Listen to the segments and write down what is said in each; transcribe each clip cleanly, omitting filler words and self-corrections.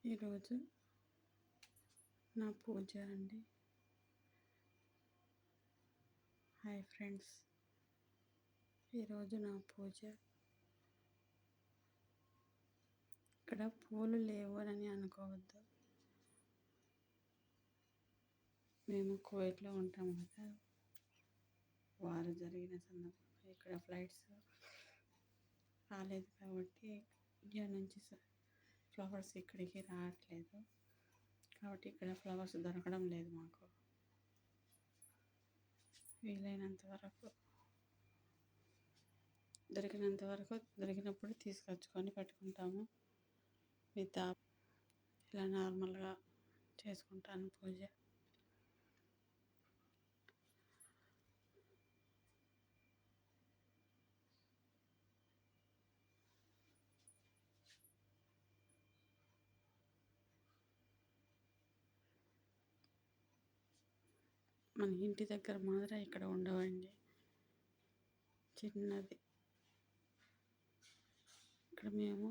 ఈరోజు నా పూజ అండి. హాయ్ ఫ్రెండ్స్, ఈరోజు నా పూజ. ఇక్కడ పూలు లేవు అని అనుకోవద్దు. మేము కువైట్లో ఉంటాం కదా, వారు జరిగిన సందర్భంగా ఇక్కడ ఫ్లైట్స్ రాలేదు కాబట్టి ఇండియా నుంచి ఫ్లవర్స్ ఇక్కడికి రావట్లేదు. కాబట్టి ఇక్కడ ఫ్లవర్స్ దొరకడం లేదు మాకు. వీలైనంత వరకు దొరికినప్పుడు తీసుకొచ్చుకొని పెట్టుకుంటాము. ఇలా నార్మల్గా చేసుకుంటాను పూజ. మన ఇంటి దగ్గర మాత్రం ఇక్కడ ఉండవండి. చిన్నది. ఇక్కడ మేము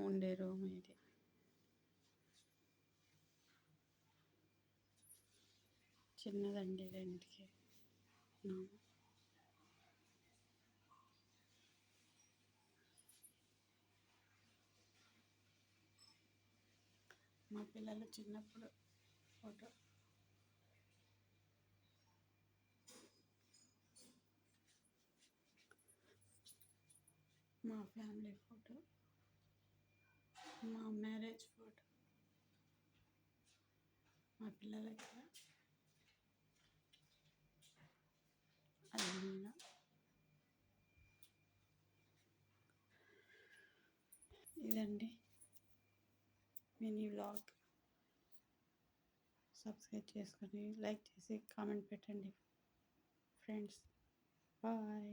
ఉండే రూమ్ ఇది. చిన్నదండి రెంట్కి. మా పిల్లలు చిన్నప్పుడు ఫోటో. మా ఫ్యామిలీ ఫోటో, మా మ్యారేజ్ ఫోటో. మా పిల్లలకి అది నేను. ఇదండి మినీ వ్లాగ్. సబ్స్క్రైబ్ చేసుకొని లైక్ చేసి కామెంట్ పెట్టండి ఫ్రెండ్స్. బాయ్.